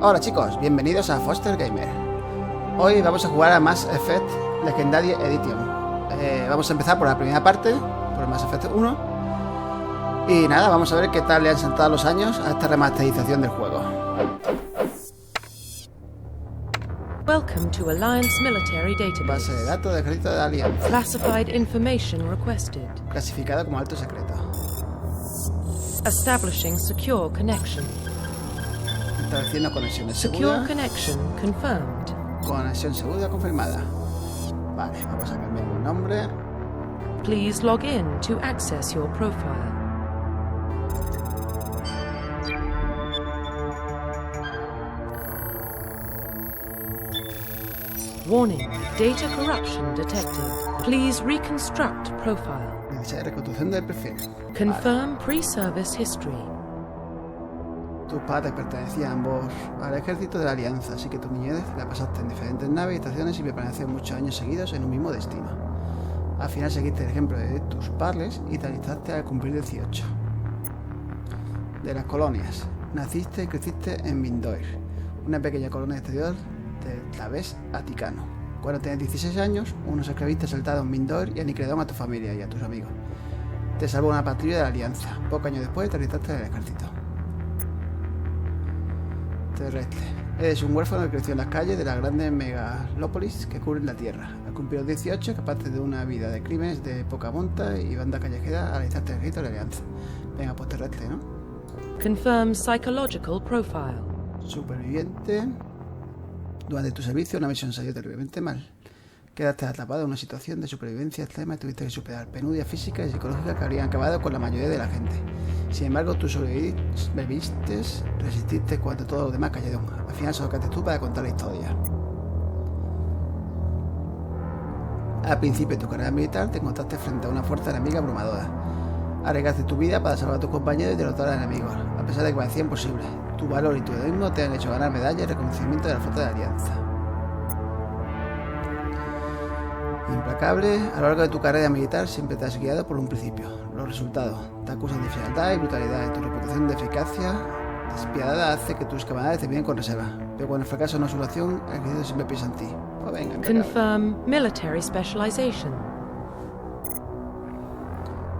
Hola chicos, bienvenidos a Foster Gamer. Hoy vamos a jugar a Mass Effect Legendary Edition. Vamos a empezar por la primera parte, por Mass Effect 1. Y nada, vamos a ver qué tal le han sentado los años a esta remasterización del juego. Welcome to Alliance Military Database. Base de datos de ejército de la Alianza. Classified information requested. Clasificada como alto secreto. Establishing secure connection. Estableciendo conexiones Secure seguras. connection confirmed. Conexión segura confirmada. Vale, vamos a cambiar el nombre. Please log in to access your profile. Warning, data corruption detected. Please reconstruct profile. Necesaria reconstrucción del perfil. Confirm pre-service history. Tus padres pertenecían ambos al ejército de la Alianza, así que tu niñez la pasaste en diferentes naves y estaciones y permaneciste muchos años seguidos en un mismo destino. Al final seguiste el ejemplo de tus padres y te alistaste al cumplir 18. De las colonias. Naciste y creciste en Mindoir, una pequeña colonia exterior del Tabés Aticano. Cuando tenías 16 años, unos esclavistas saltaron Mindoir y aniquilaron a tu familia y a tus amigos. Te salvó una patrulla de la Alianza. Pocos años después te alistaste en el ejército. Terrestre. Eres un huérfano que creció en las calles de las grandes megalópolis que cubren la Tierra. Al cumplir los 18, capaz de una vida de crímenes de poca monta y banda callejera, alistarte en el ejército de la Alianza. Venga, pues terrestre, ¿no? Confirm psychological profile. Superviviente. Durante tu servicio, una misión salió terriblemente mal. Quedaste atrapado en una situación de supervivencia extrema y tuviste que superar penurias físicas y psicológicas que habrían acabado con la mayoría de la gente. Sin embargo, tú sobreviviste, resististe cuando todos los demás cayeron. Al final solo quedaste tú para contar la historia. Al principio de tu carrera militar te encontraste frente a una fuerza enemiga abrumadora. Arriesgaste tu vida para salvar a tus compañeros y derrotar al enemigo, a pesar de que parecía imposible. Tu valor y tu heroísmo te han hecho ganar medallas y reconocimiento de la flota de la Alianza. Implacable, a lo largo de tu carrera militar siempre te has guiado por un principio, los resultados. Te acusan de frialdad y brutalidad, tu reputación de eficacia despiadada hace que tus camaradas te miren con reserva. Pero cuando el fracaso no es una solución, el ejército siempre piensa en ti. Pues venga, Confirm military specialization.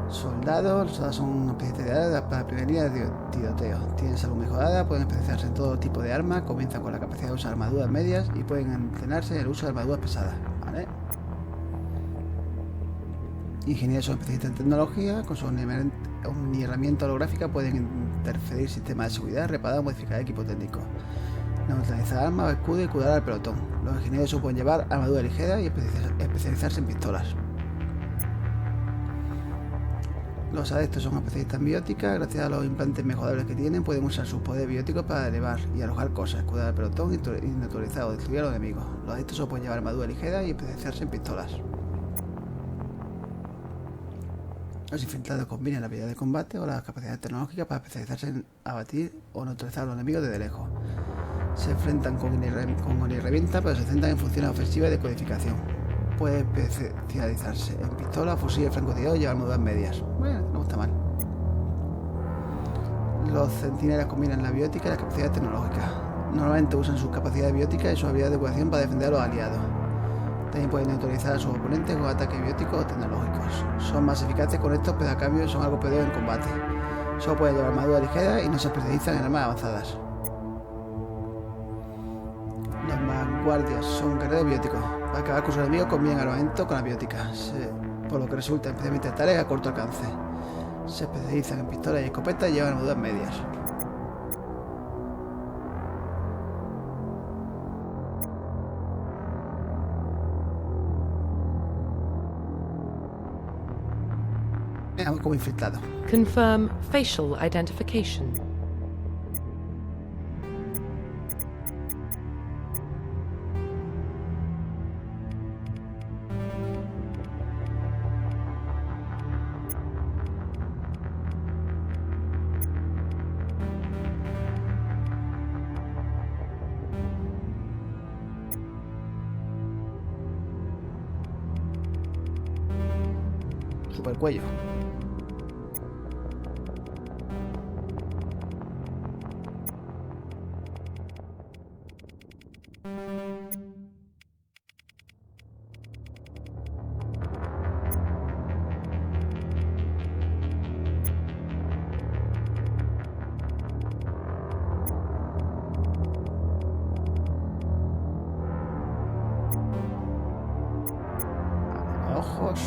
Soldados, los soldados son especializados para prevenir el tiroteo. Tienen salud mejorada, pueden especializarse en todo tipo de armas, comienzan con la capacidad de usar armaduras medias y pueden entrenarse en el uso de armaduras pesadas. ¿Vale? Ingenieros son especialistas en tecnología, con su herramienta holográfica pueden interferir sistemas de seguridad, reparar o modificar equipo técnico, neutralizar armas o escudos y curar al pelotón. Los ingenieros pueden llevar armadura ligera y especializarse en pistolas. Los adeptos son especialistas en biótica, gracias a los implantes mejorables que tienen, pueden usar sus poderes bióticos para elevar y alojar cosas, curar al pelotón y neutralizar o destruir a los enemigos. Los adeptos solo pueden llevar armadura ligera y especializarse en pistolas. Los infiltrados combinan la habilidad de combate o las capacidades tecnológicas para especializarse en abatir o neutralizar a los enemigos desde lejos. Se enfrentan con herramienta, pero se centran en funciones ofensivas y de codificación. Puede especializarse en pistolas, fusiles, francotiradores y armaduras medias. Bueno, no está mal. Los centinelas combinan la biótica y las capacidades tecnológicas. Normalmente usan sus capacidades bióticas y sus habilidades de curación para defender a los aliados. También pueden neutralizar a sus oponentes con ataques bióticos o tecnológicos. Son más eficaces con estos, pero a cambio son algo peor en combate. Solo pueden llevar armadura ligera y no se especializan en armas avanzadas. Los vanguardias son guerreros bióticos. Para acabar con sus enemigos combinan armamento con la biótica, por lo que resulta especialmente tareas a corto alcance. Se especializan en pistolas y escopetas y llevan armaduras medias. Como infiltrado. Confirm facial identification. Super cuello. Ojos.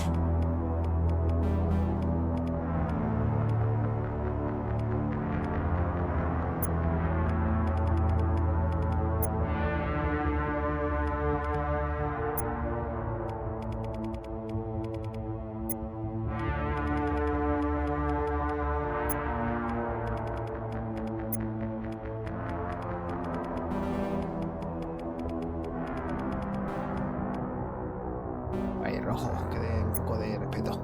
Ahí rojo, que dé un poco de respeto.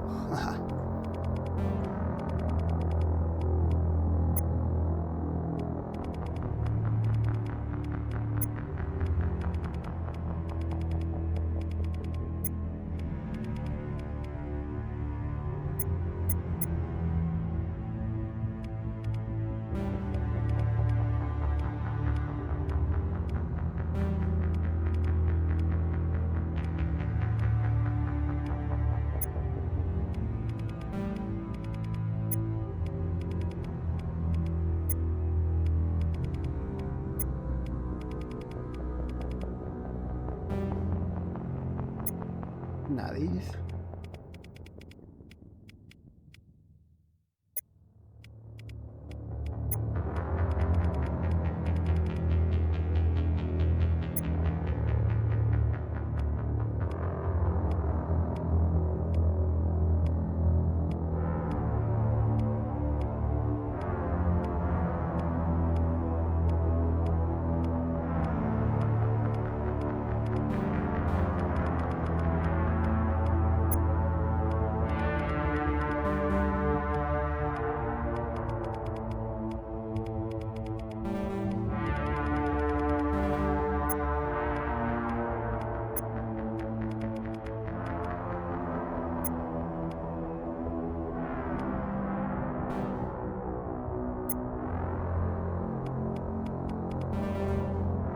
Nariz.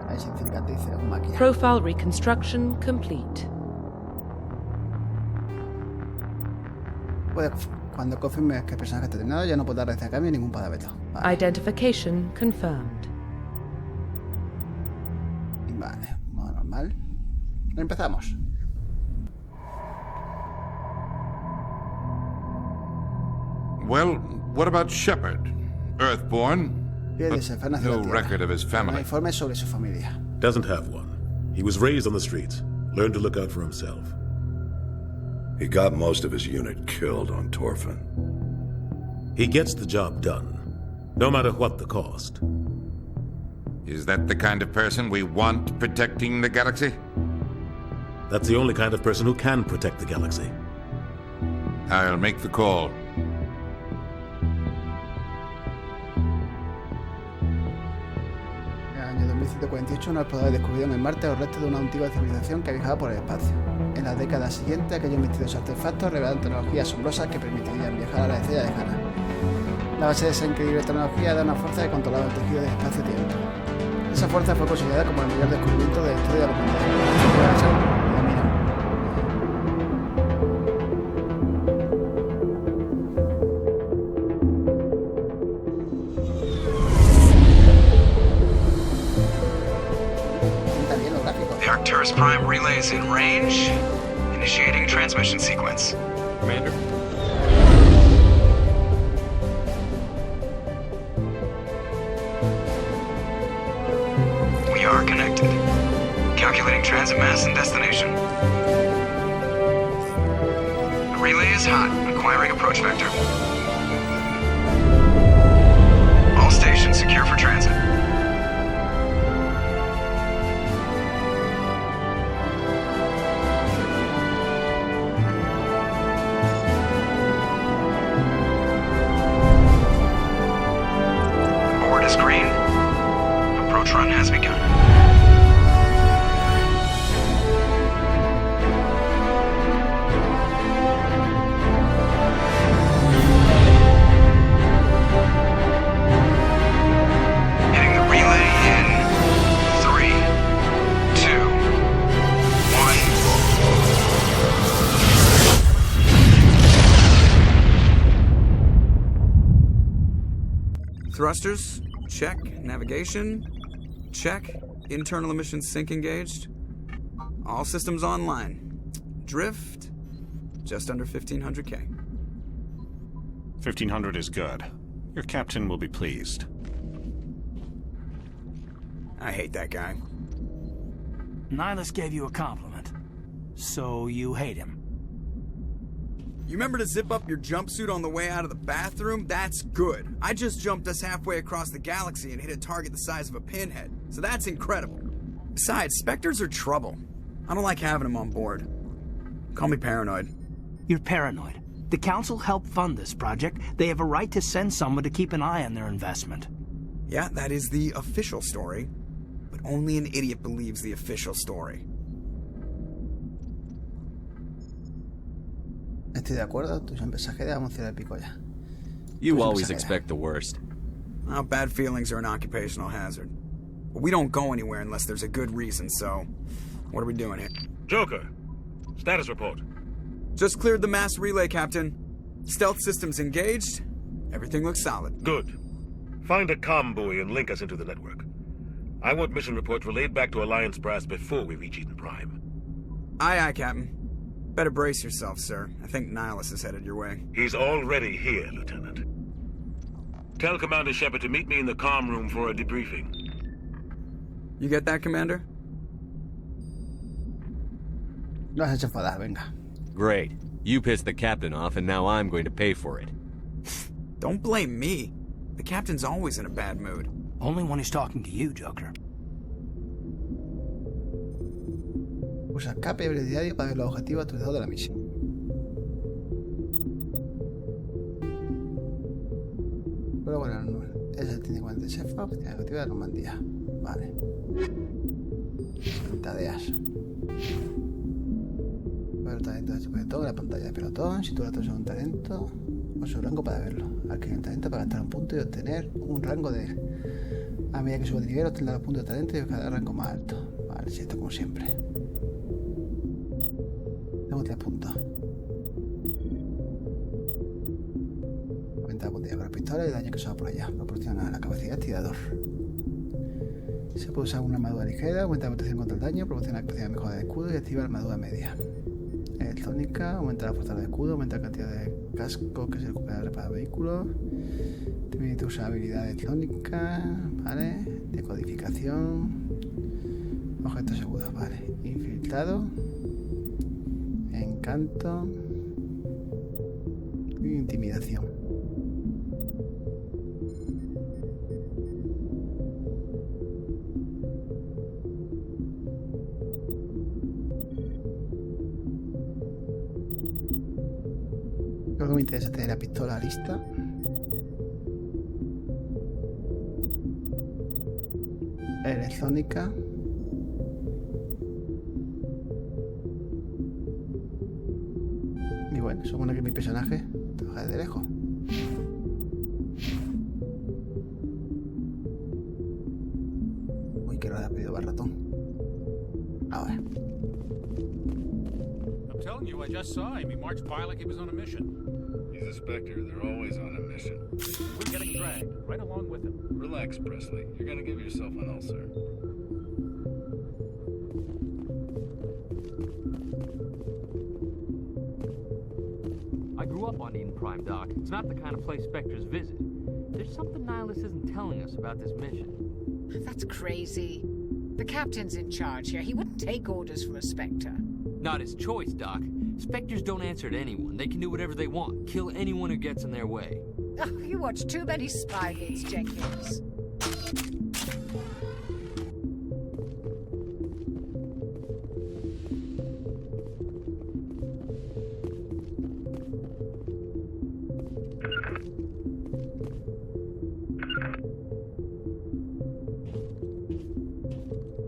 Ahí sin cicatrices, un maquillaje. Profile reconstruction complete. Cuando confirmes que el personaje está terminado, ya no podrás realizar cambio ni ningún parapeto. Vale. Identification confirmed. Vale, modo normal. Empezamos. Well, what about Shepard? Earthborn, Pierde but fue nacido no en Tierra. record of his No family. informes sobre su familia. Doesn't have one. He was raised on the streets. Learned to look out for himself. He got most of his unit killed on Torfin. He gets the job done, no matter what the cost. Is that the kind of person we want protecting the galaxy? That's the only kind of person who can protect the galaxy. I'll make the call. En el año 2148, unos exploradores descubrieron en Marte los restos de una antigua civilización que viajaba por el espacio. En las décadas siguientes, aquellos misteriosos artefactos revelaron tecnologías asombrosas que permitirían viajar a la estrella lejana. La base de esa increíble tecnología era una fuerza que controlaba el tejido del espacio-tiempo. Esa fuerza fue considerada como el mayor descubrimiento de la historia de la humanidad. The Arcturus Prime relay is in range. Initiating transmission sequence. Commander? We are connected. Calculating transit mass and destination. The relay is hot. Acquiring approach vector. All stations secure for transit. Board is green. Approach run has begun. Hitting the relay in 3, Thrusters? Check. Navigation? Check. Internal emissions sync engaged. All systems online. Drift? Just under 1,500K. 1,500 is good. Your captain will be pleased. I hate that guy. Nihilus gave you a compliment. So you hate him. You remember to zip up your jumpsuit on the way out of the bathroom? That's good. I just jumped us halfway across the galaxy and hit a target the size of a pinhead. So that's incredible. Besides, Spectres are trouble. I don't like having them on board. Call me paranoid. You're paranoid. The Council helped fund this project. They have a right to send someone to keep an eye on their investment. Yeah, that is the official story. But only an idiot believes the official story. Estoy de acuerdo, tus mensajeros vamos a hacer el pico ya. You always expect the worst. Well, bad feelings are an occupational hazard. But we don't go anywhere unless there's a good reason, so... What are we doing here? Joker, status report. Just cleared the mass relay, Captain. Stealth systems engaged. Everything looks solid. Good. Find a comm buoy and link us into the network. I want mission reports relayed back to Alliance brass before we reach Eden Prime. Aye, aye, Captain. Better brace yourself, sir. I think Nihilus is headed your way. He's already here, Lieutenant. Tell Commander Shepard to meet me in the comm room for a debriefing. You get that, Commander? Lo has hecho enfadar, venga. Great. You pissed the captain off, and now I'm going to pay for it. Don't blame me. The Captain's always in a bad mood. Only when he's talking to you, Joker. Usa escape y diario para ver los objetivos actualizados de la misión. Pero bueno, ese tiene 46 FAP, tiene objetivo de la Normandía. Vale. Tareas. Ver talento de pelotón, la pantalla de pelotón, situar todo un talento o su rango para verlo. Adquirir un talento para gastar un punto y obtener un rango de... A medida que suba de nivel, obtendrá un punto de talento y cada rango más alto. Vale, sí, esto como siempre. Tengo 3 puntos. Aumenta la puntilla con la pistola y el daño que se va por allá. Proporciona la capacidad de tirador. Se puede usar una armadura ligera, aumenta la protección contra el daño, proporciona la capacidad de mejora de escudo y activa la armadura media. Electrónica, aumenta la fuerza del escudo, aumenta la cantidad de casco que se recupera para vehículos. También usa habilidad electrónica, ¿vale? Decodificación. Objetos seguros, vale. Infiltrado. Encanto. Y intimidación. Creo que me interesa tener la pistola lista. Electrónica. Y bueno, supone que mi personaje trabaja desde lejos. Uy, qué rápido va el ratón. Ahora. I'm telling you, I just saw him. He marched by like he was on a mission. He's a Spectre. They're always on a mission. We're getting dragged right along with him. Relax, Presley. You're gonna give yourself an ulcer. I grew up on Eden Prime, Doc. It's not the kind of place Spectres visit. There's something Nihilus isn't telling us about this mission. That's crazy. The Captain's in charge here. He wouldn't take orders from a Spectre. Not his choice, Doc. Spectres don't answer to anyone. They can do whatever they want. Kill anyone who gets in their way. Oh, you watch too many Spygates, Jenkins.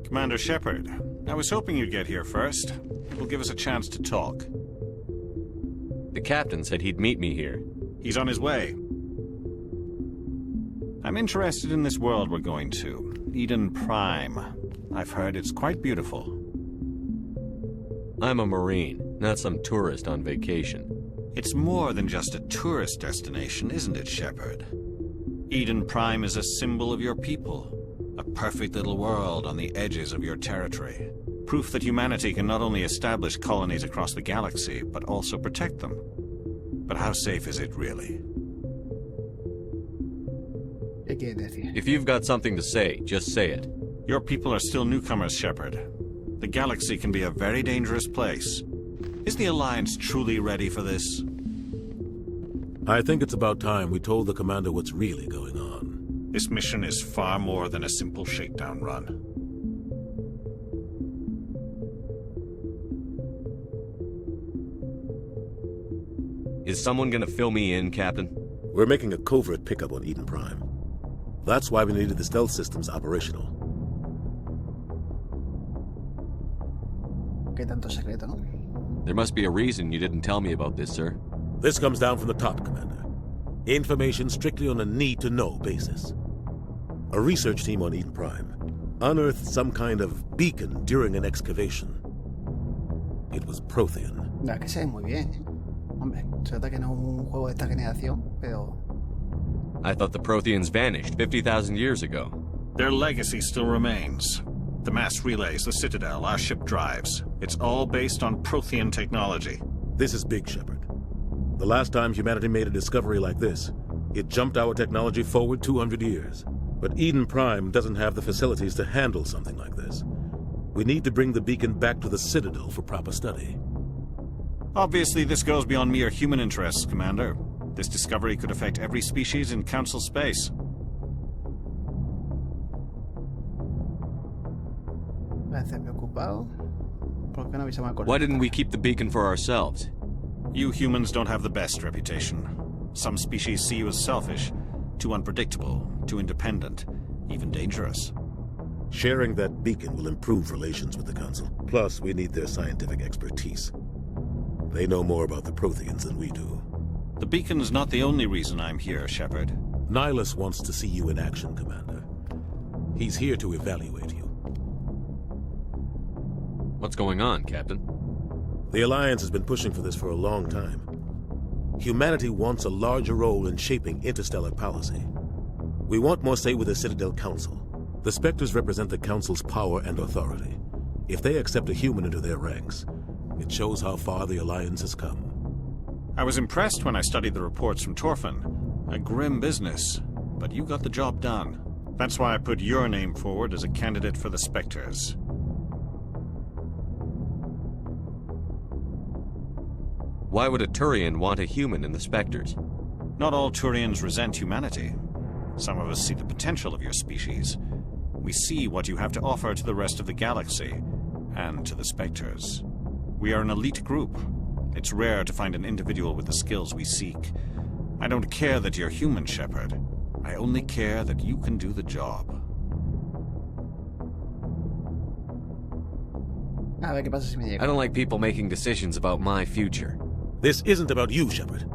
Commander Shepard, I was hoping you'd get here first. It will give us a chance to talk. The captain said he'd meet me here. He's on his way. I'm interested in this world we're going to, Eden Prime. I've heard it's quite beautiful. I'm a Marine, not some tourist on vacation. It's more than just a tourist destination, isn't it, Shepard? Eden Prime is a symbol of your people. A perfect little world on the edges of your territory. Proof that humanity can not only establish colonies across the galaxy, but also protect them. But how safe is it really? ¿Qué quieres decir? If you've got something to say, just say it. Your people are still newcomers, Shepard. The galaxy can be a very dangerous place. Is the Alliance truly ready for this? I think it's about time we told the Commander what's really going on. This mission is far more than a simple shakedown run. Is someone gonna fill me in, Captain? We're making a covert pickup on Eden Prime. That's why we needed the stealth systems operational. ¿Qué tanto secreto, no? There must be a reason you didn't tell me about this, sir. This comes down from the top, Commander. Information strictly on a need-to-know basis. A research team on Eden Prime unearthed some kind of beacon during an excavation. It was Prothean. La que se ve muy bien, ¿eh? Hombre, se nota que no es un juego de esta generación, pero... I thought the Protheans vanished 50,000 years ago. Their legacy still remains. The mass relays, the Citadel, our ship drives. It's all based on Prothean technology. This is big, Shepard. The last time humanity made a discovery like this, it jumped our technology forward 200 years. But Eden Prime doesn't have the facilities to handle something like this. We need to bring the beacon back to the Citadel for proper study. Obviously, this goes beyond mere human interests, Commander. This discovery could affect every species in Council space. Parece preocupado. ¿Por qué no avisamos al colega? Why didn't we keep the beacon for ourselves? You humans don't have the best reputation. Some species see you as selfish, too unpredictable, too independent, even dangerous. Sharing that beacon will improve relations with the Council. Plus, we need their scientific expertise. They know more about the Protheans than we do. The beacon's not the only reason I'm here, Shepard. Nihilus wants to see you in action, Commander. He's here to evaluate you. What's going on, Captain? The Alliance has been pushing for this for a long time. Humanity wants a larger role in shaping interstellar policy. We want more say with the Citadel Council. The Spectres represent the Council's power and authority. If they accept a human into their ranks, it shows how far the Alliance has come. I was impressed when I studied the reports from Torfin. A grim business, but you got the job done. That's why I put your name forward as a candidate for the Spectres. Why would a Turian want a human in the Spectres? Not all Turians resent humanity. Some of us see the potential of your species. We see what you have to offer to the rest of the galaxy, and to the Spectres. We are an elite group. It's rare to find an individual with the skills we seek. I don't care that you're human, Shepard. I only care that you can do the job. A ver qué pasa si me llega. I don't like people making decisions about my future. This isn't about you, Shepard.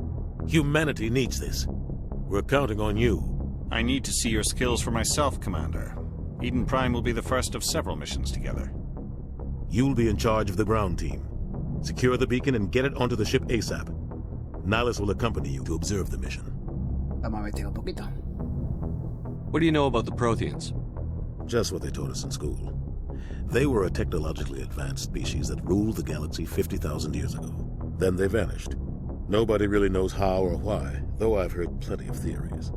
Humanity needs this. We're counting on you. I need to see your skills for myself, Commander. Eden Prime will be the first of several missions together. You'll be in charge of the ground team. Secure the beacon and get it onto the ship ASAP. Nihilus will accompany you to observe the mission. Vamos a investigar un poquito. What do you know about the Protheans? Just what they taught us in school. They were a technologically advanced species that ruled the galaxy 50,000 years ago. Then they vanished. Nobody really knows how or why, though I've heard plenty of theories.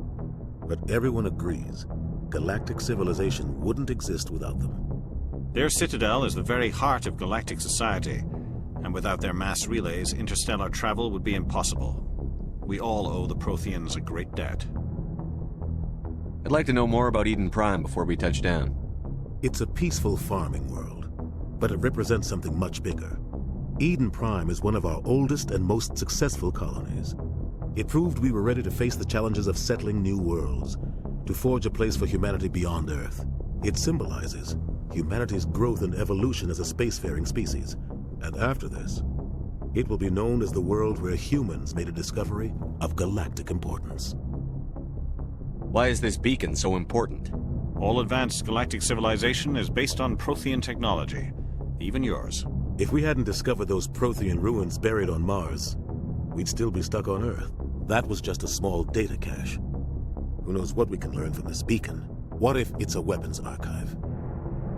But everyone agrees galactic civilization wouldn't exist without them. Their citadel is the very heart of galactic society, and without their mass relays, interstellar travel would be impossible. We all owe the Protheans a great debt. I'd like to know more about Eden Prime before we touch down. It's a peaceful farming world, but it represents something much bigger. Eden Prime is one of our oldest and most successful colonies. It proved we were ready to face the challenges of settling new worlds, to forge a place for humanity beyond Earth. It symbolizes humanity's growth and evolution as a spacefaring species. And after this, it will be known as the world where humans made a discovery of galactic importance. Why is this beacon so important? All advanced galactic civilization is based on Prothean technology, even yours. If we hadn't discovered those Prothean ruins buried on Mars, we'd still be stuck on Earth. That was just a small data cache. Who knows what we can learn from this beacon? What if it's a weapons archive?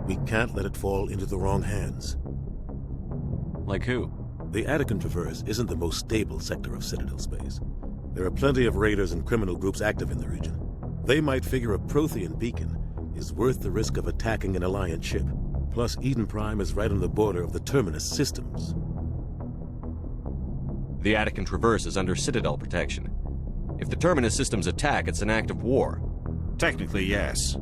We can't let it fall into the wrong hands. Like who? The Attican Traverse isn't the most stable sector of Citadel space. There are plenty of raiders and criminal groups active in the region. They might figure a Prothean beacon is worth the risk of attacking an Alliance ship. Plus, Eden Prime is right on the border of the Terminus systems. The Attican Traverse is under Citadel protection. If the Terminus systems attack, it's an act of war. Technically, yes.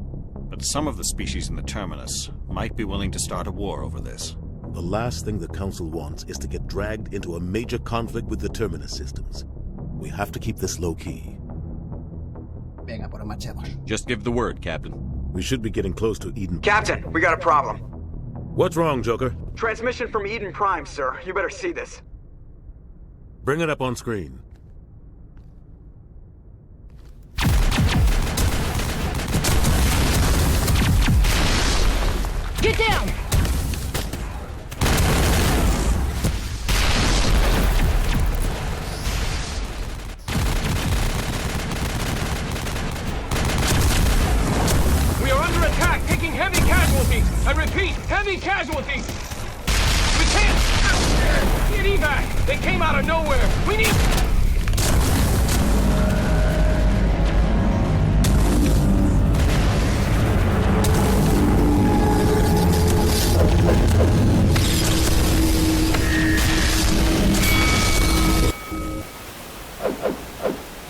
But some of the species in the Terminus might be willing to start a war over this. The last thing the Council wants is to get dragged into a major conflict with the Terminus systems. We have to keep this low-key. Venga, pues marchemos. Just give the word, Captain. We should be getting close to Eden. Captain, we got a problem. What's wrong, Joker? Transmission from Eden Prime, sir. You better see this. Bring it up on screen. Get down! We are under attack, taking heavy casualties. I repeat, heavy casualties. We can't get evac. They came out of nowhere. We need...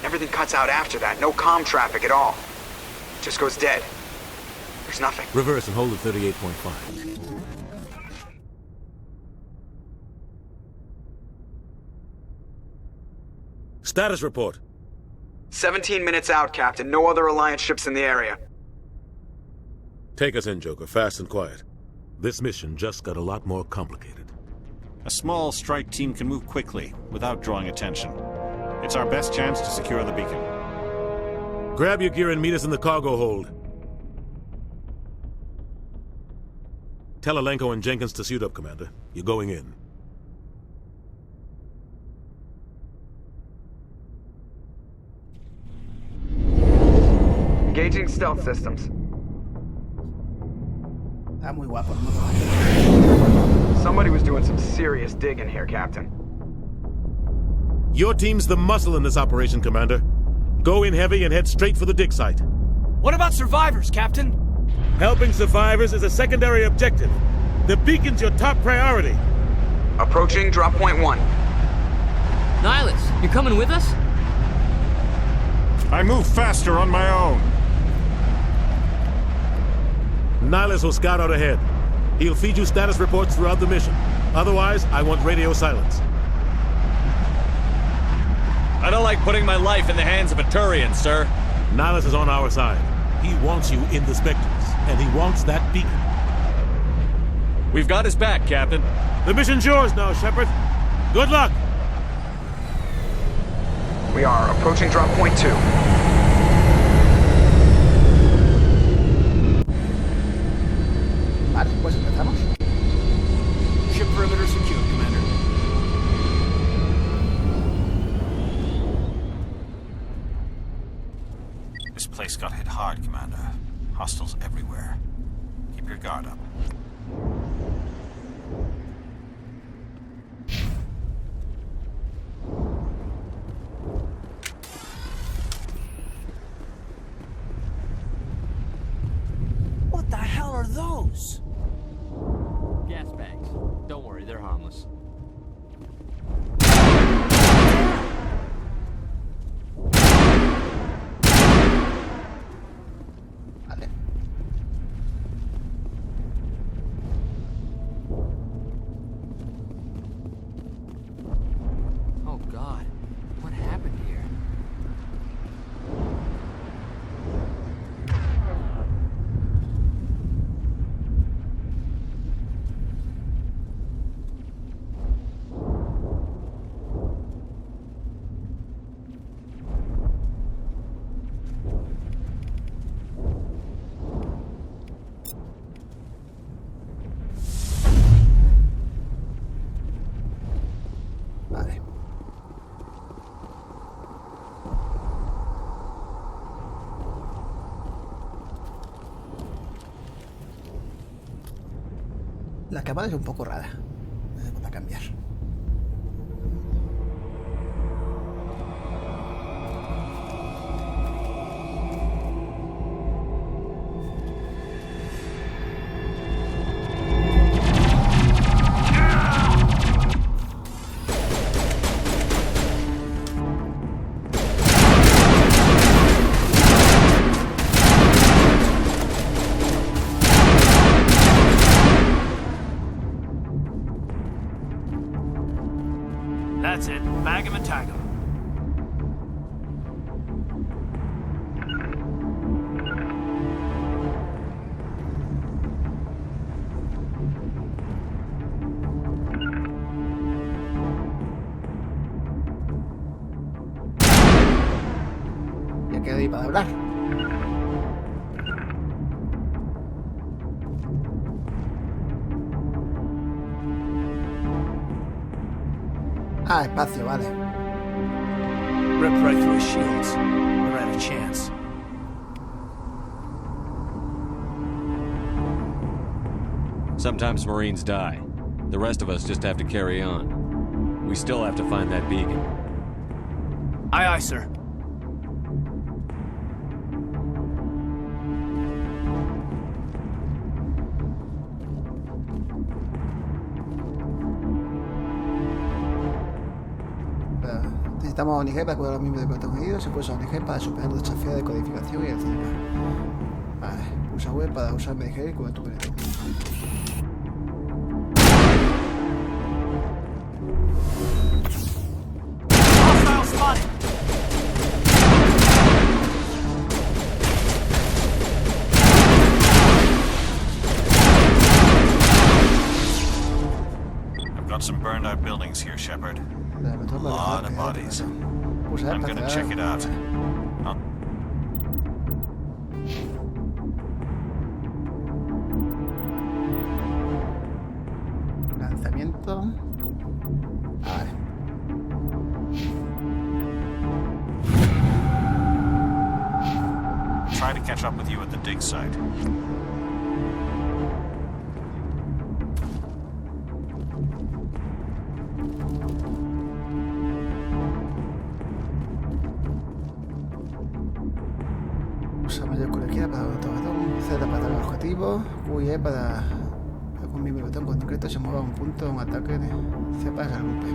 Everything cuts out after that. No comm traffic at all. Just goes dead. There's nothing. Reverse and hold at 38.5. Status report. 17 minutes out, Captain. No other Alliance ships in the area. Take us in, Joker. Fast and quiet. This mission just got a lot more complicated. A small strike team can move quickly, without drawing attention. It's our best chance to secure the beacon. Grab your gear and meet us in the cargo hold. Tell Alenko and Jenkins to suit up, Commander. You're going in. Engaging stealth systems. Está muy guapo, ¿no? Somebody was doing some serious digging here, Captain. Your team's the muscle in this operation, Commander. Go in heavy and head straight for the dig site. What about survivors, Captain? Helping survivors is a secondary objective. The beacon's your top priority. Approaching drop point 1. Nihilus, you coming with us? I move faster on my own. Nihilus will scout out ahead. He'll feed you status reports throughout the mission. Otherwise, I want radio silence. I don't like putting my life in the hands of a Turian, sir. Nihilus is on our side. He wants you in the Spectres, and he wants that beacon. We've got his back, Captain. The mission's yours now, Shepard. Good luck! We are approaching drop point 2. Vale, pues empezamos. Ship perimeter secure, Commander. This place got hit hard, Commander. Hostiles everywhere. Keep your guard up. What the hell are those? Gas bags. Don't worry, they're harmless. Vale. Oh God, what happened here? La cámara es un poco rara. Vamos a cambiar. That's it. Bag him and tag him. Ya queda ahí para hablar. Ah, espacio, vale. Ripped right through his shields. We're out of chance. Sometimes Marines die. The rest of us just have to carry on. We still have to find that beacon. Aye, aye, sir. Necesitamos ONG para cuidar a los miembros de protegidos. Se puede usar ONG para superar los desafíos de codificación y etc. Vale, usa web para usar MDG y cubrir tu periodo. I've got some burned out buildings here, Shepard. A lot of bodies. I'm gonna check it out. Lanzamiento. Vale. Try to catch up with you at the dig site. Usa mayor cualquiera para otro botón. Z para atacar el objetivo. QE para un mismo botón concreto se mueva a un punto de un ataque. C para el golpe.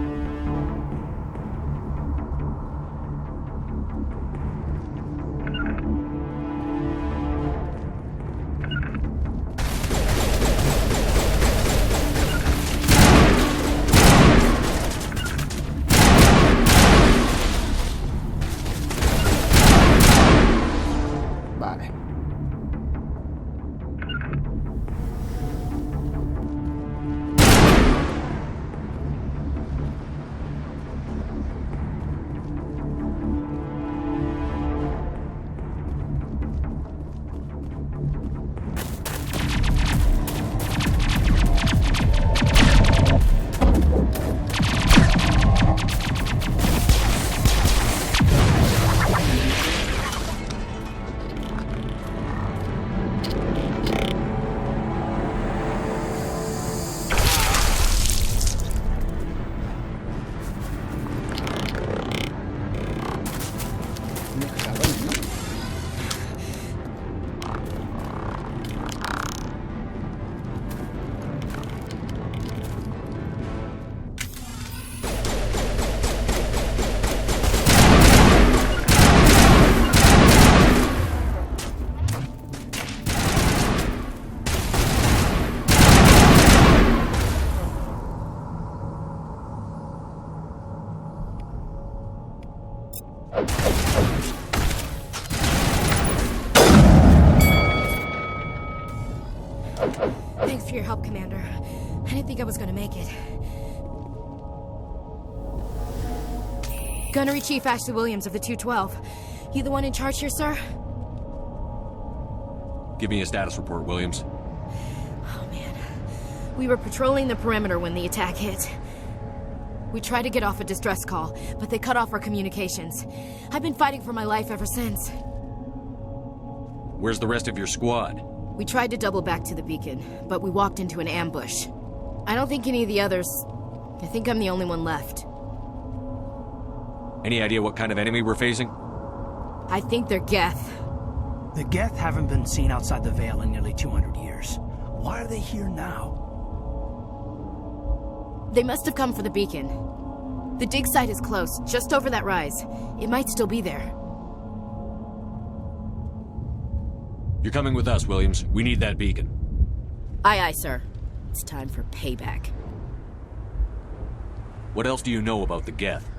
Thanks for your help, Commander. I didn't think I was gonna make it. Gunnery Chief Ashley Williams of the 212. You the one in charge here, sir? Give me a status report, Williams. Oh, man. We were patrolling the perimeter when the attack hit. We tried to get off a distress call, but they cut off our communications. I've been fighting for my life ever since. Where's the rest of your squad? We tried to double back to the beacon, but we walked into an ambush. I don't think any of the others... I think I'm the only one left. Any idea what kind of enemy we're facing? I think they're Geth. The Geth haven't been seen outside the Veil in nearly 200 years. Why are they here now? They must have come for the beacon. The dig site is close, just over that rise. It might still be there. You're coming with us, Williams. We need that beacon. Aye, aye, sir. It's time for payback. What else do you know about the Geth?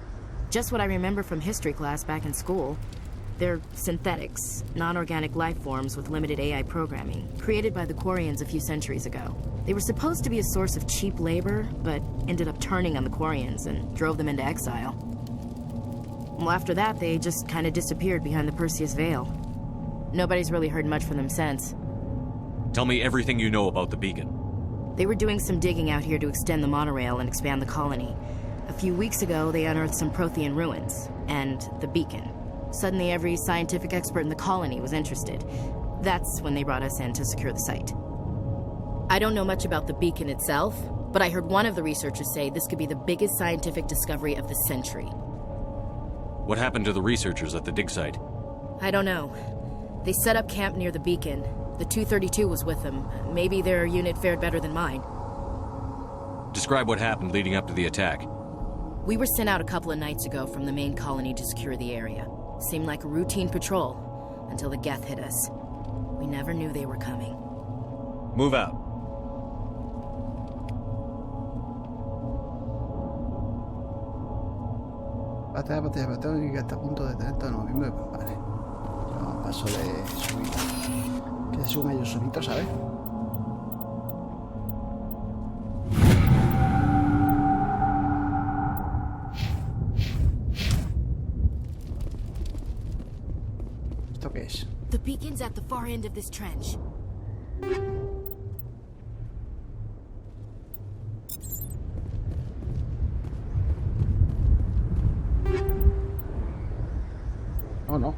Just what I remember from history class back in school. They're synthetics, non-organic life forms with limited AI programming, created by the Quarians a few centuries ago. They were supposed to be a source of cheap labor, but ended up turning on the Quarians and drove them into exile. Well, after that, they just kind of disappeared behind the Perseus Veil. Nobody's really heard much from them since. Tell me everything you know about the beacon. They were doing some digging out here to extend the monorail and expand the colony. A few weeks ago, they unearthed some Prothean ruins, and the beacon. Suddenly, every scientific expert in the colony was interested. That's when they brought us in to secure the site. I don't know much about the beacon itself, but I heard one of the researchers say this could be the biggest scientific discovery of the century. What happened to the researchers at the dig site? I don't know. They set up camp near the beacon. The 232 was with them. Maybe their unit fared better than mine. Describe what happened leading up to the attack. We were sent out a couple of nights ago from the main colony to secure the area. Seemed like a routine patrol, until the Geth hit us. We never knew they were coming. Move out. Batalla, que está a punto de tener todo el movimiento. Vale. Yo paso de subir. Que se suban ellos solitos, ¿sabes? ¿Esto qué es? The beacon's at the far end of this trench. Oh, no.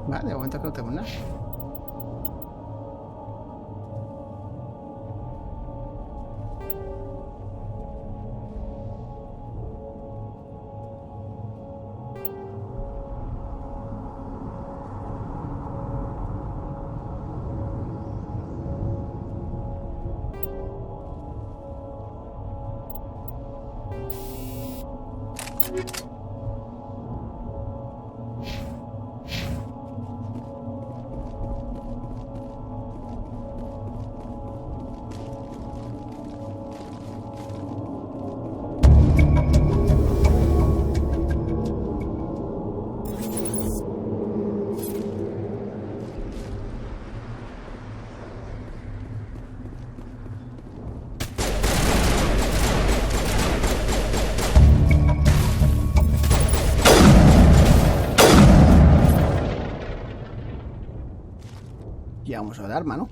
Vale, de momento que no tenemos nada. Ya vamos a ver arma, ¿no?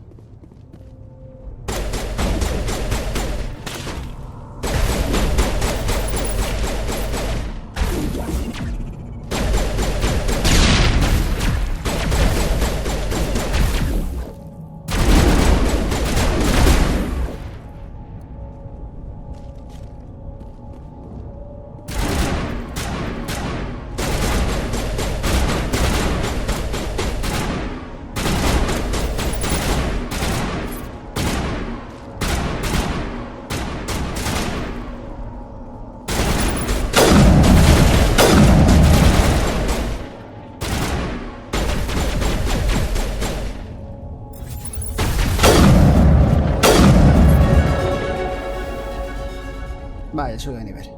Vale, sube de nivel.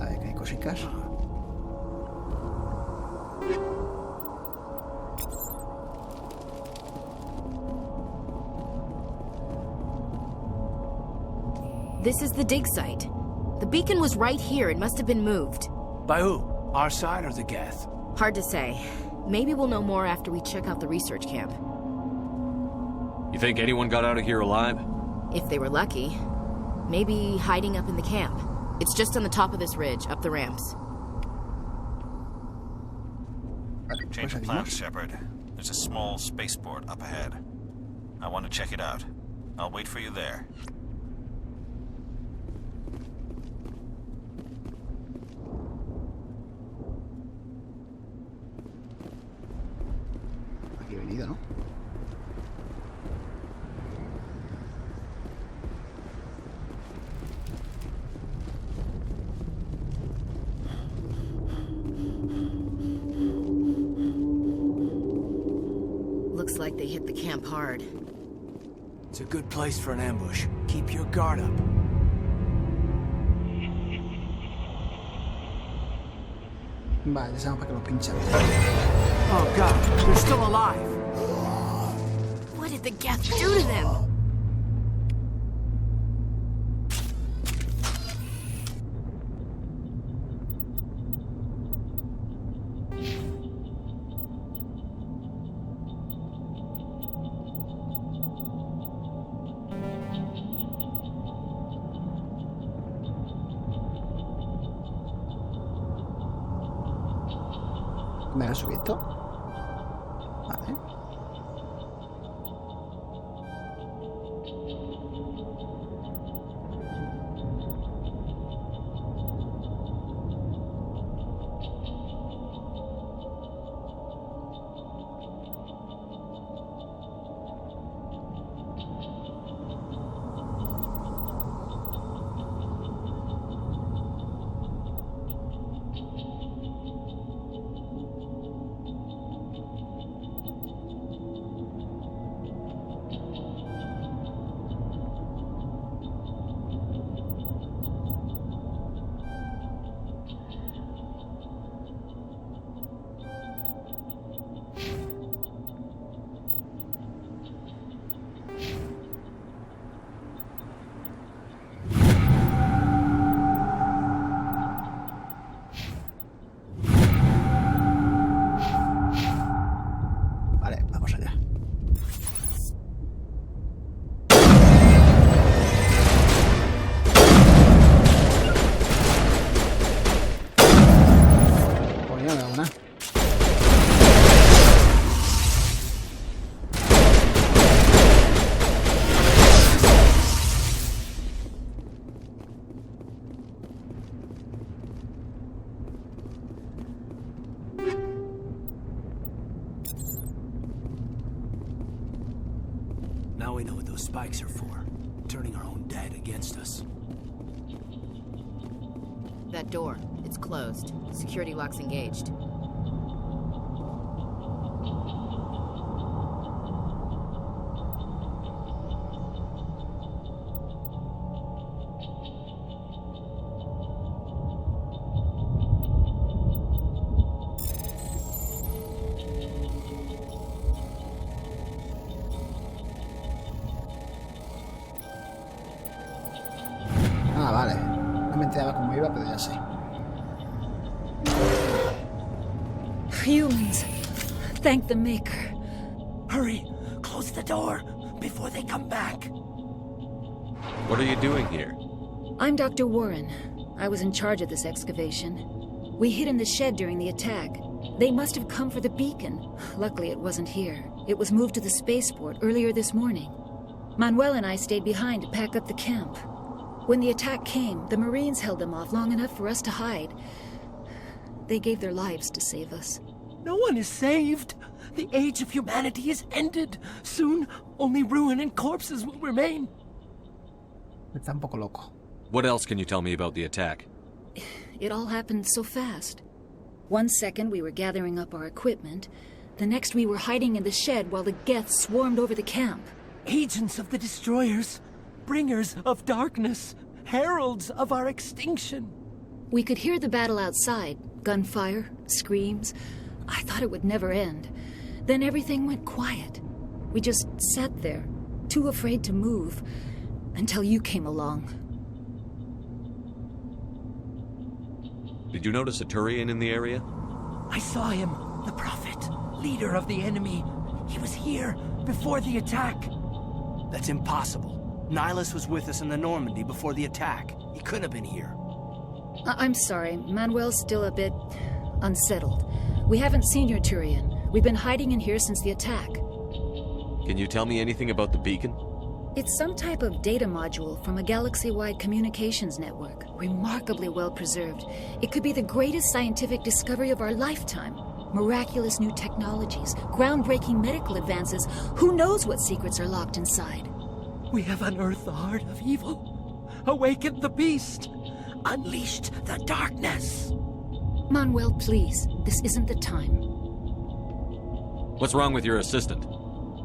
A ver, que hay cositas. This is the dig site. The beacon was right here. It must have been moved. By who? Our side or the Geth? Hard to say. Maybe we'll know more after we check out the research camp. You think anyone got out of here alive? If they were lucky. Maybe hiding up in the camp. It's just on the top of this ridge, up the ramps. Change of plans, Shepard. There's a small spaceport up ahead. I want to check it out. I'll wait for you there. Aquí he venido, ¿no? Looks like they hit the camp hard. It's a good place for an ambush. Keep your guard up. Vale, ya sabemos para que los pinchan. Oh God, they're still alive. What did the Geth do to them? ¿Me lo he subido? Vale. Now we know what those spikes are for. Turning our own dead against us. That door. It's closed. Security lock's engaged. Ah, vale. No me enteraba cómo iba, pero ya sé. Humans. Thank the Maker. Hurry! Close the door before they come back. What are you doing here? I'm Dr. Warren. I was in charge of this excavation. We hid in the shed during the attack. They must have come for the beacon. Luckily, it wasn't here. It was moved to the spaceport earlier this morning. Manuel and I stayed behind to pack up the camp. When the attack came, the Marines held them off long enough for us to hide. They gave their lives to save us. No one is saved. The age of humanity is ended. Soon, only ruin and corpses will remain. Está un poco loco. What else can you tell me about the attack? It all happened so fast. 1 second we were gathering up our equipment. The next we were hiding in the shed while the Geth swarmed over the camp. Agents of the destroyers. Bringers of darkness. Heralds of our extinction. We could hear the battle outside. Gunfire, screams. I thought it would never end. Then everything went quiet. We just sat there, too afraid to move, until you came along. Did you notice a Turian in the area? I saw him. The Prophet. Leader of the enemy. He was here before the attack. That's impossible. Nihilus was with us in the Normandy before the attack. He couldn't have been here. I'm sorry. Manuel's still a bit unsettled. We haven't seen your Turian. We've been hiding in here since the attack. Can you tell me anything about the beacon? It's some type of data module from a galaxy-wide communications network. Remarkably well preserved. It could be the greatest scientific discovery of our lifetime. Miraculous new technologies, groundbreaking medical advances. Who knows what secrets are locked inside? We have unearthed the heart of evil, awakened the beast, unleashed the darkness. Manuel, please. This isn't the time. What's wrong with your assistant?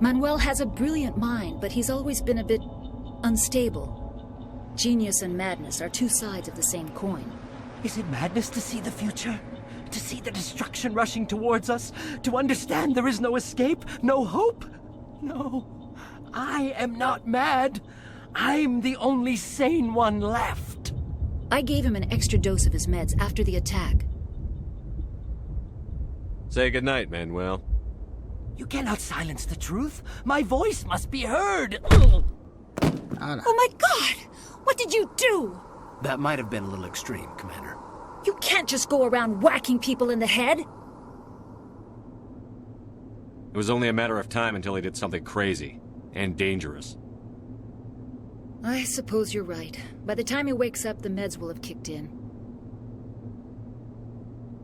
Manuel has a brilliant mind, but he's always been a bit unstable. Genius and madness are two sides of the same coin. Is it madness to see the future? To see the destruction rushing towards us? To understand there is no escape? No hope? No. I am not mad. I'm the only sane one left. I gave him an extra dose of his meds after the attack. Say goodnight, Manuel. You cannot silence the truth. My voice must be heard. Oh my God! What did you do? That might have been a little extreme, Commander. You can't just go around whacking people in the head. It was only a matter of time until he did something crazy and dangerous. I suppose you're right. By the time he wakes up, the meds will have kicked in.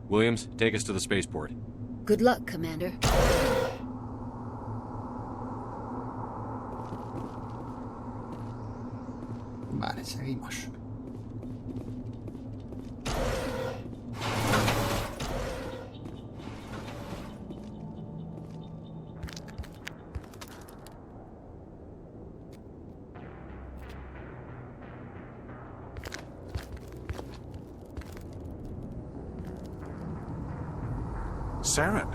Williams, take us to the spaceport. Good luck, Commander. Vale, seguimos. Saren.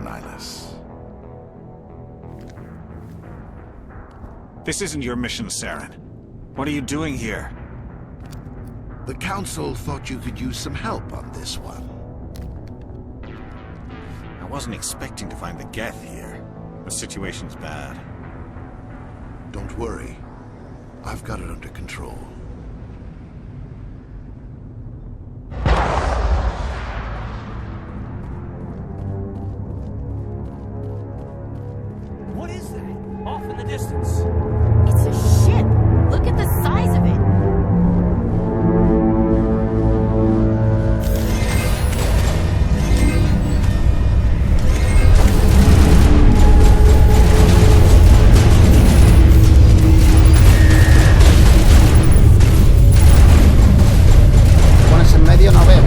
Nihilus. This isn't your mission, Saren. What are you doing here? The Council thought you could use some help on this one. I wasn't expecting to find the Geth here. The situation's bad. Don't worry. I've got it under control. What is that? Off in the distance. It's a ship. Look at the size of it. Pones en medio, no veo.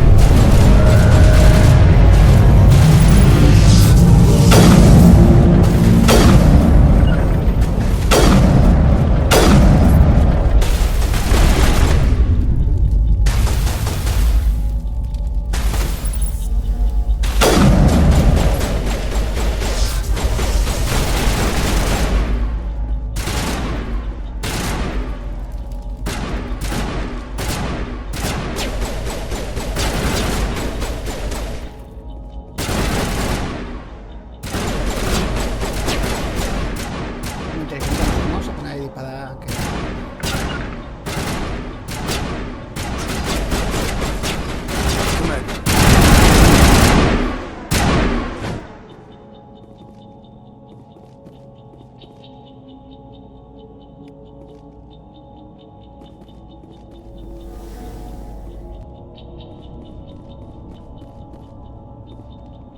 Vamos a poner ahí para que...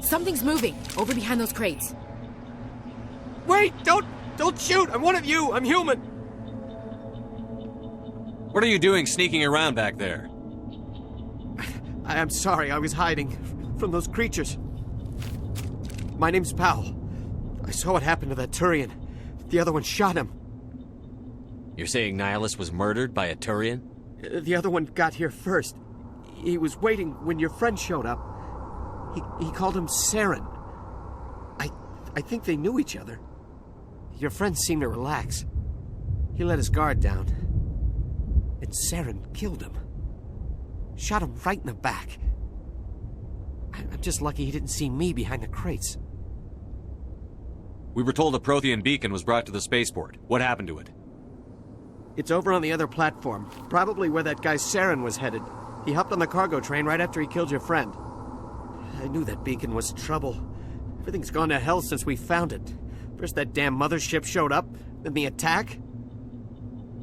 Something's moving over behind those crates. Wait! Don't shoot! I'm one of you! I'm human! What are you doing sneaking around back there? I'm sorry, I was hiding from those creatures. My name's Powell. I saw what happened to that Turian. The other one shot him. You're saying Nihilus was murdered by a Turian? The other one got here first. He was waiting when your friend showed up. He called him Saren. I think they knew each other. Your friend seemed to relax. He let his guard down. And Saren killed him. Shot him right in the back. I'm just lucky he didn't see me behind the crates. We were told a Prothean beacon was brought to the spaceport. What happened to it? It's over on the other platform. Probably where that guy Saren was headed. He hopped on the cargo train right after he killed your friend. I knew that beacon was trouble. Everything's gone to hell since we found it. First that damn mothership showed up, then the attack.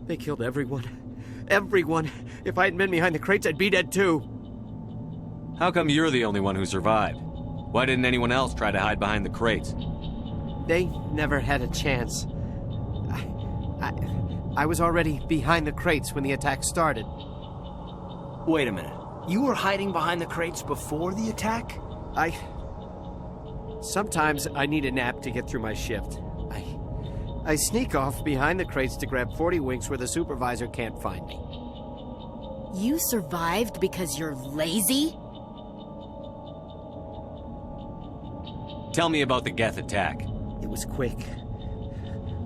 They killed everyone. Everyone. If I hadn't been behind the crates, I'd be dead too. How come you're the only one who survived? Why didn't anyone else try to hide behind the crates? They never had a chance. I was already behind the crates when the attack started. Wait a minute. You were hiding behind the crates before the attack? Sometimes I need a nap to get through my shift. I sneak off behind the crates to grab 40 winks where the supervisor can't find me. You survived because you're lazy? Tell me about the Geth attack. It was quick.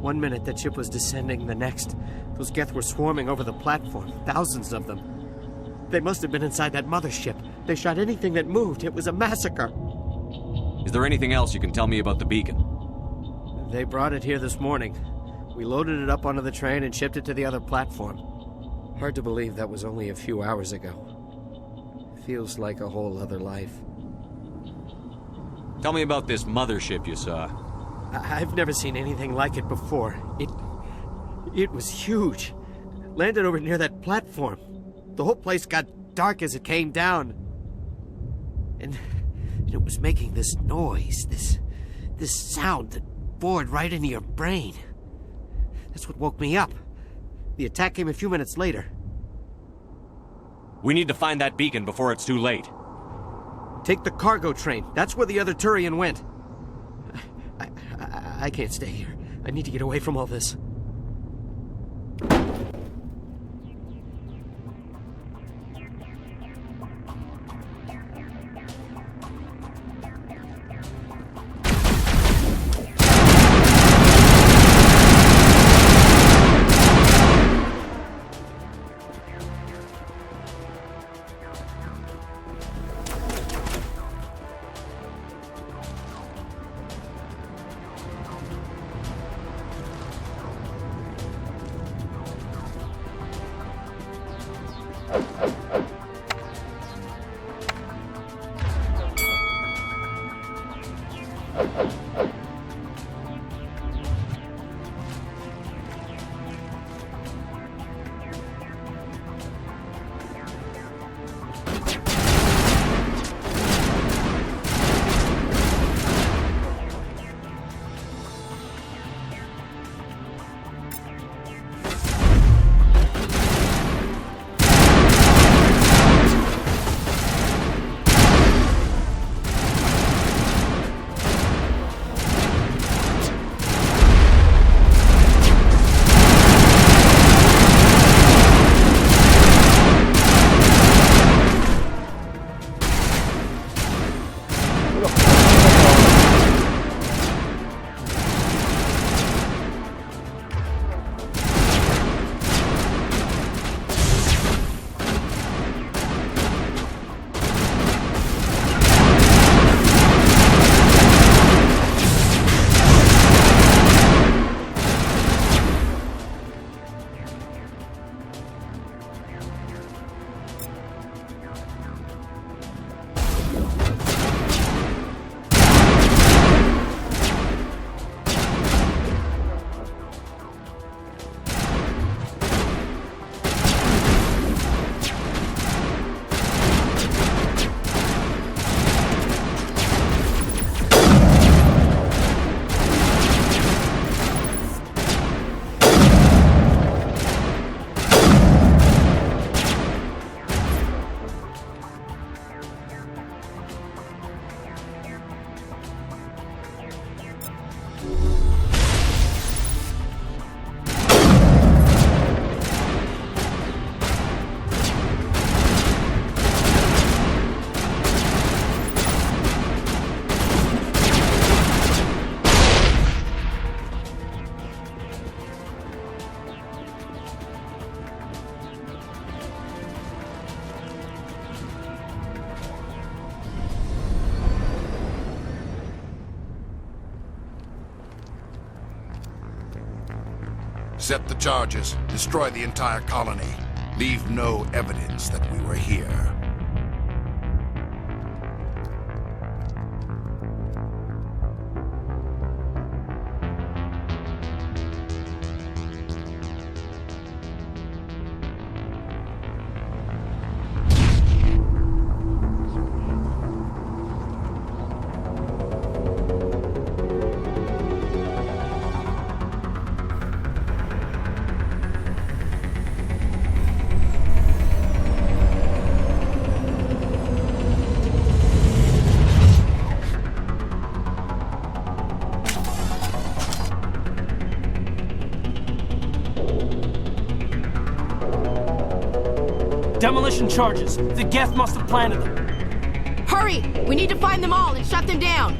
1 minute that ship was descending, the next, those Geth were swarming over the platform, thousands of them. They must have been inside that mothership. They shot anything that moved. It was a massacre. Is there anything else you can tell me about the beacon? They brought it here this morning. We loaded it up onto the train and shipped it to the other platform. Hard to believe that was only a few hours ago. Feels like a whole other life. Tell me about this mothership you saw. I've never seen anything like it before. It was huge. Landed over near that platform. The whole place got dark as it came down. And it was making this noise, this sound that bored right into your brain. That's what woke me up. The attack came a few minutes later. We need to find that beacon before it's too late. Take the cargo train. That's where the other Turian went. I can't stay here. I need to get away from all this. Accept the charges. Destroy the entire colony. Leave no evidence that we were here. Demolition charges. The Geth must have planted them. Hurry! We need to find them all and shut them down.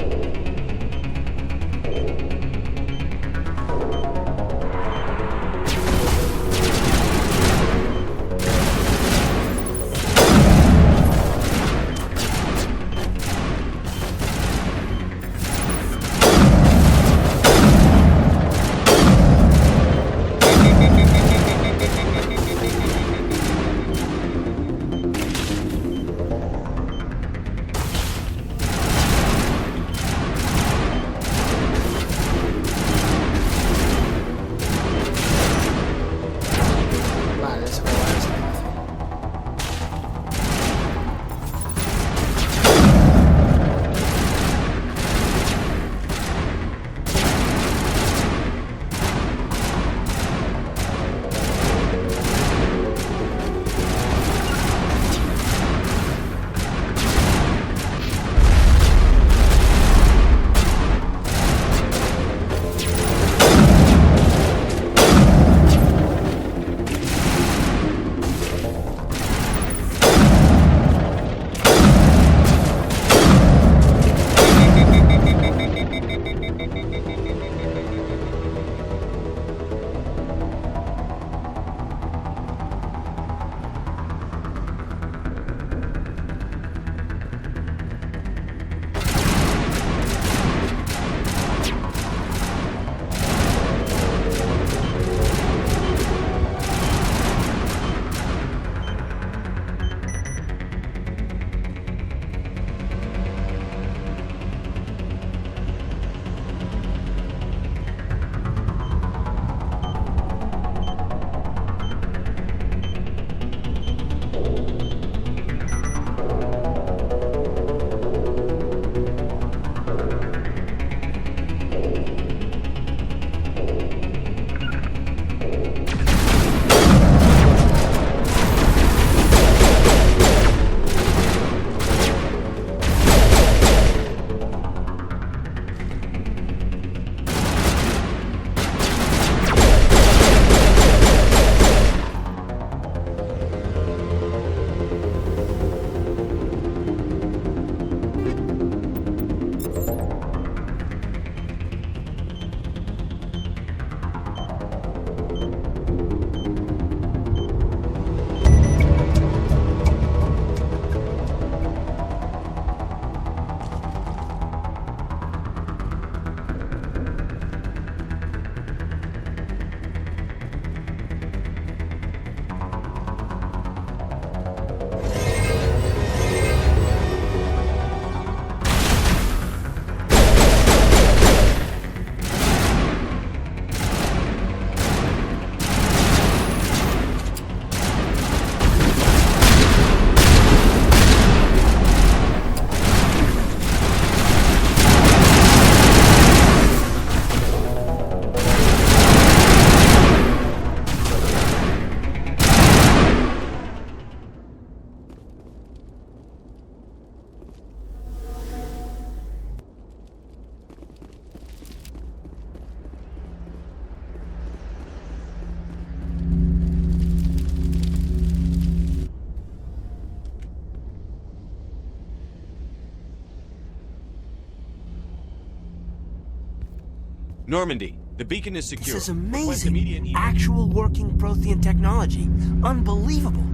Normandy, the beacon is secure. This is amazing. Actual working Prothean technology. Unbelievable.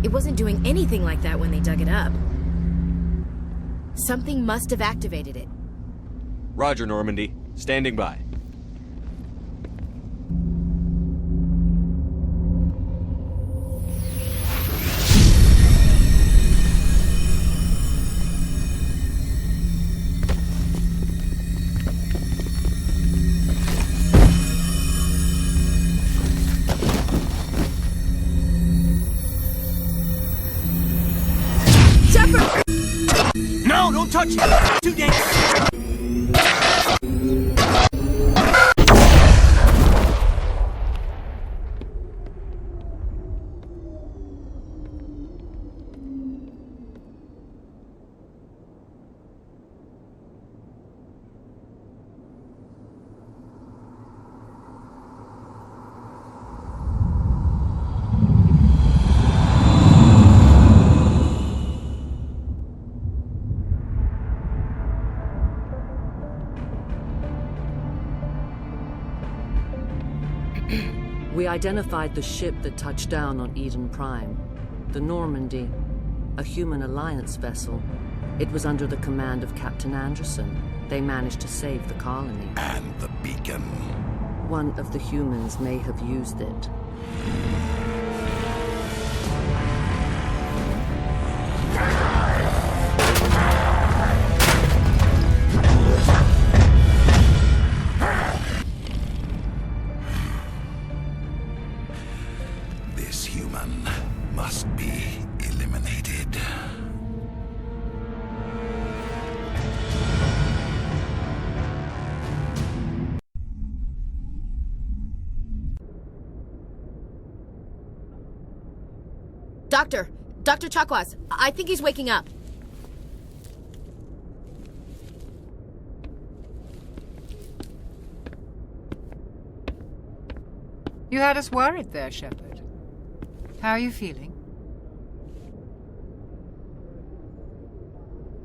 It wasn't doing anything like that when they dug it up. Something must have activated it. Roger, Normandy. Standing by. touch it! Too dangerous! We identified the ship that touched down on Eden Prime. The Normandy, a human alliance vessel. It was under the command of Captain Anderson. They managed to save the colony. And the beacon. One of the humans may have used it. This human must be eliminated. Dr. Chakwas, I think he's waking up. You had us worried there, Shepard. How are you feeling?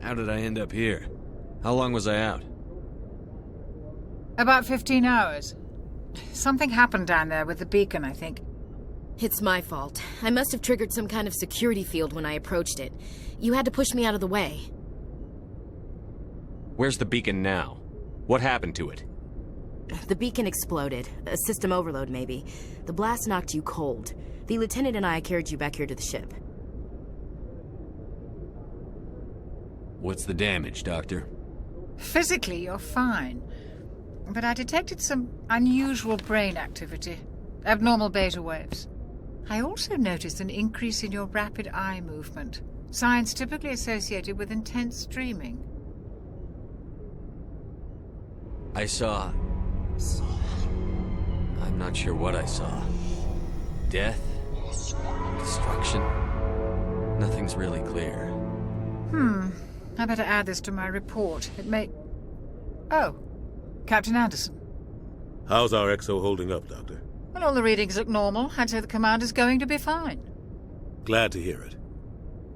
How did I end up here? How long was I out? About 15 hours. Something happened down there with the beacon, I think. It's my fault. I must have triggered some kind of security field when I approached it. You had to push me out of the way. Where's the beacon now? What happened to it? The beacon exploded. A system overload, maybe. The blast knocked you cold. The lieutenant and I carried you back here to the ship. What's the damage, Doctor? Physically, you're fine. But I detected some unusual brain activity. Abnormal beta waves. I also noticed an increase in your rapid eye movement. Signs typically associated with intense dreaming. I saw... I'm not sure what I saw. Death? Destruction? Nothing's really clear. I better add this to my report. It may... Oh, Captain Anderson. How's our XO holding up, Doctor? Well, all the readings look normal. I'd say the commander's going to be fine. Glad to hear it.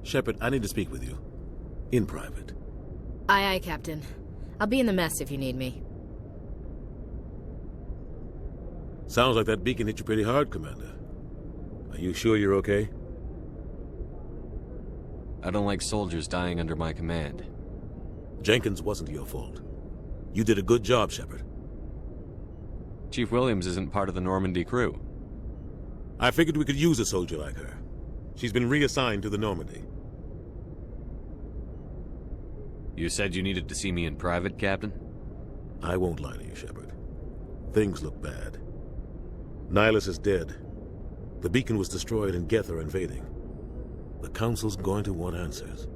Shepard, I need to speak with you. In private. Aye, Captain. I'll be in the mess if you need me. Sounds like that beacon hit you pretty hard, Commander. Are you sure you're okay? I don't like soldiers dying under my command. Jenkins wasn't your fault. You did a good job, Shepard. Chief Williams isn't part of the Normandy crew. I figured we could use a soldier like her. She's been reassigned to the Normandy. You said you needed to see me in private, Captain? I won't lie to you, Shepard. Things look bad. Nihilus is dead. The beacon was destroyed and Geth are invading. The Council's going to want answers.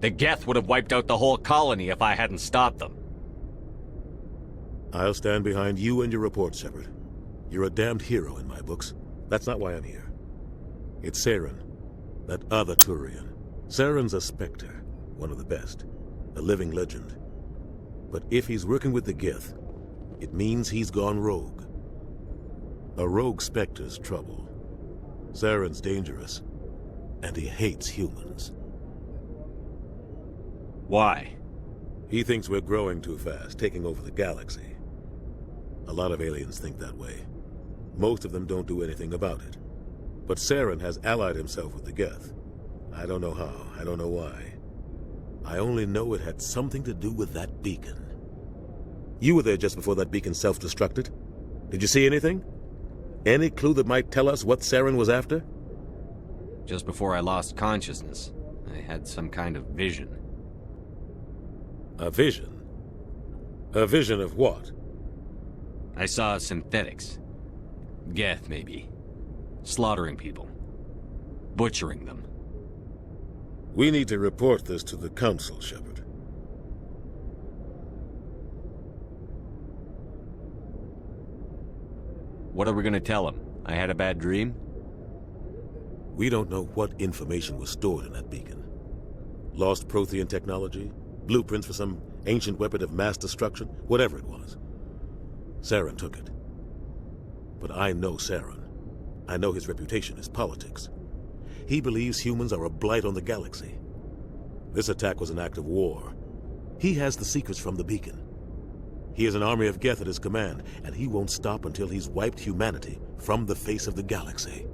The Geth would have wiped out the whole colony if I hadn't stopped them. I'll stand behind you and your report, Shepard. You're a damned hero in my books. That's not why I'm here. It's Saren, that other Turian. Saren's a Spectre, one of the best, a living legend. But if he's working with the Geth, it means he's gone rogue. A rogue Spectre's trouble. Saren's dangerous, and he hates humans. Why? He thinks we're growing too fast, taking over the galaxy. A lot of aliens think that way. Most of them don't do anything about it. But Saren has allied himself with the Geth. I don't know how, I don't know why. I only know it had something to do with that beacon. You were there just before that beacon self-destructed. Did you see anything? Any clue that might tell us what Saren was after? Just before I lost consciousness, I had some kind of vision. A vision? A vision of what? I saw synthetics. Geth, maybe. Slaughtering people. Butchering them. We need to report this to the Council, Shepard. What are we gonna tell him? I had a bad dream? We don't know what information was stored in that beacon. Lost Prothean technology? Blueprints for some ancient weapon of mass destruction? Whatever it was. Saren took it. But I know Saren. I know his reputation is politics. He believes humans are a blight on the galaxy. This attack was an act of war. He has the secrets from the beacon. He has an army of Geth at his command, and he won't stop until he's wiped humanity from the face of the galaxy.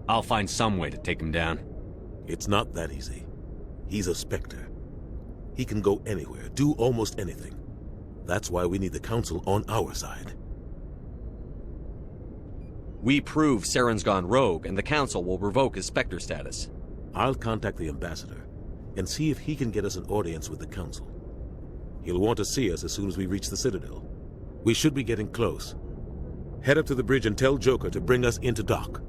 I'll find some way to take him down. It's not that easy. He's a Spectre. He can go anywhere, do almost anything. That's why we need the Council on our side. We prove Saren's gone rogue, and the Council will revoke his Spectre status. I'll contact the Ambassador and see if he can get us an audience with the Council. He'll want to see us as soon as we reach the Citadel. We should be getting close. Head up to the bridge and tell Joker to bring us into dock.